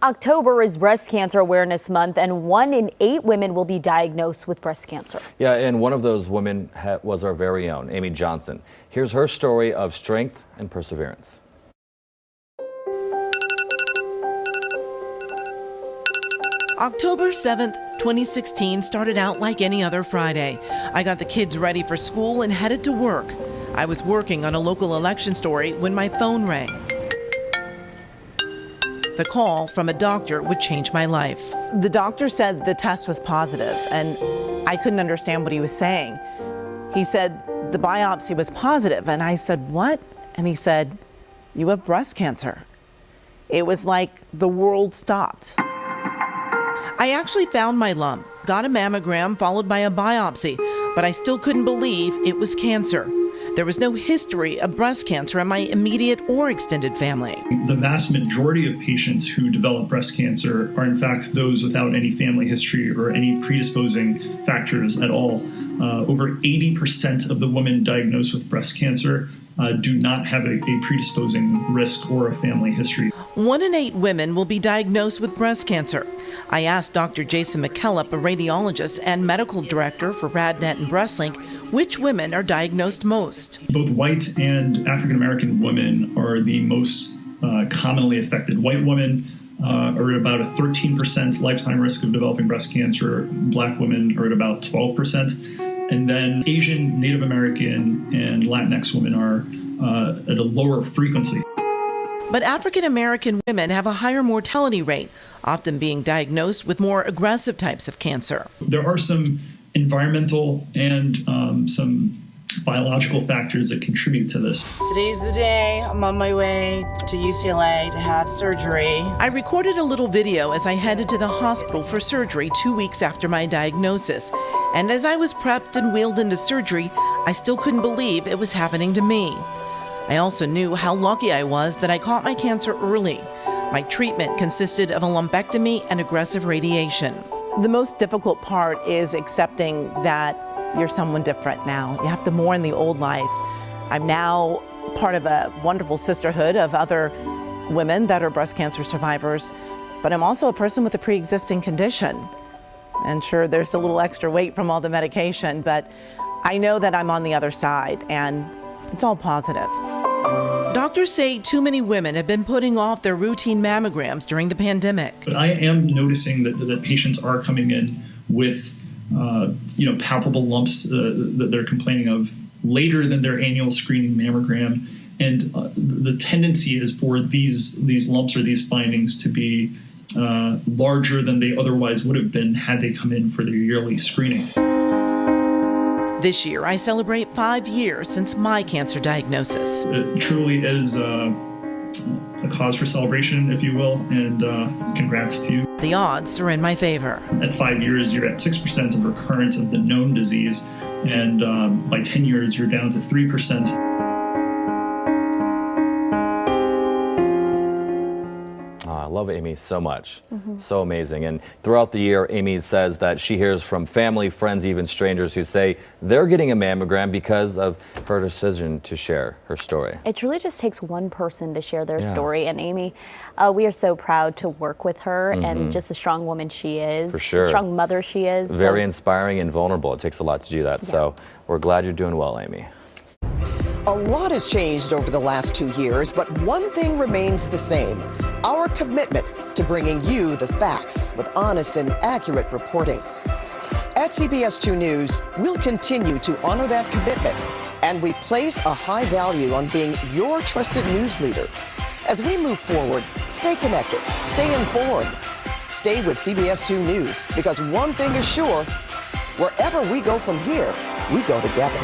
October is Breast Cancer Awareness Month, and 1 in 8 women will be diagnosed with breast cancer. Yeah, and one of those women was our very own, Amy Johnson. Here's her story of strength and perseverance. October 7th, 2016 started out like any other Friday. I got the kids ready for school and headed to work. I was working on a local election story when my phone rang. The call from a doctor would change my life. The doctor said the test was positive, and I couldn't understand what he was saying. He said the biopsy was positive, and I said, "What?" And he said, "You have breast cancer." It was like the world stopped. I actually found my lump, got a mammogram followed by a biopsy, but I still couldn't believe it was cancer. There was no history of breast cancer in my immediate or extended family. The vast majority of patients who develop breast cancer are in fact those without any family history or any predisposing factors at all. Over 80% of the women diagnosed with breast cancer do not have a predisposing risk or a family history. 1 in 8 women will be diagnosed with breast cancer. I asked Dr. Jason McKellop, a radiologist and medical director for RadNet and BreastLink, which women are diagnosed most. Both white and African American women are the most commonly affected. White women are at about a 13% lifetime risk of developing breast cancer. Black women are at about 12%. And then Asian, Native American, and Latinx women are at a lower frequency. But African American women have a higher mortality rate, often being diagnosed with more aggressive types of cancer. There are some environmental and some biological factors that contribute to this. Today's the day. I'm on my way to UCLA to have surgery. I recorded a little video as I headed to the hospital for surgery 2 weeks after my diagnosis. And as I was prepped and wheeled into surgery, I still couldn't believe it was happening to me. I also knew how lucky I was that I caught my cancer early. My treatment consisted of a lumpectomy and aggressive radiation. The most difficult part is accepting that you're someone different now. You have to mourn the old life. I'm now part of a wonderful sisterhood of other women that are breast cancer survivors, but I'm also a person with a pre-existing condition. And sure, there's a little extra weight from all the medication, but I know that I'm on the other side, and it's all positive. Doctors say too many women have been putting off their routine mammograms during the pandemic. But I am noticing that patients are coming in with palpable lumps that they're complaining of later than their annual screening mammogram. And the tendency is for these lumps or these findings to be larger than they otherwise would have been had they come in for their yearly screening. This year, I celebrate 5 years since my cancer diagnosis. It truly is a cause for celebration, if you will, and congrats to you. The odds are in my favor. At 5 years, you're at 6% of recurrence of the known disease, and by 10 years, you're down to 3%. I love Amy so much. So amazing. And throughout the year, Amy says that she hears from family, friends, even strangers who say they're getting a mammogram because of her decision to share her story. It truly just takes one person to share their story. And Amy, we are so proud to work with her and just the strong woman she is. For sure. The strong mother she is. Very inspiring and vulnerable. It takes a lot to do that. So we're glad you're doing well, Amy. A lot has changed over the last 2 years, but one thing remains the same: our commitment to bringing you the facts with honest and accurate reporting. At CBS2 News, we'll continue to honor that commitment, and we place a high value on being your trusted news leader. As we move forward, stay connected, stay informed, stay with CBS2 News, because one thing is sure: wherever we go from here, we go together.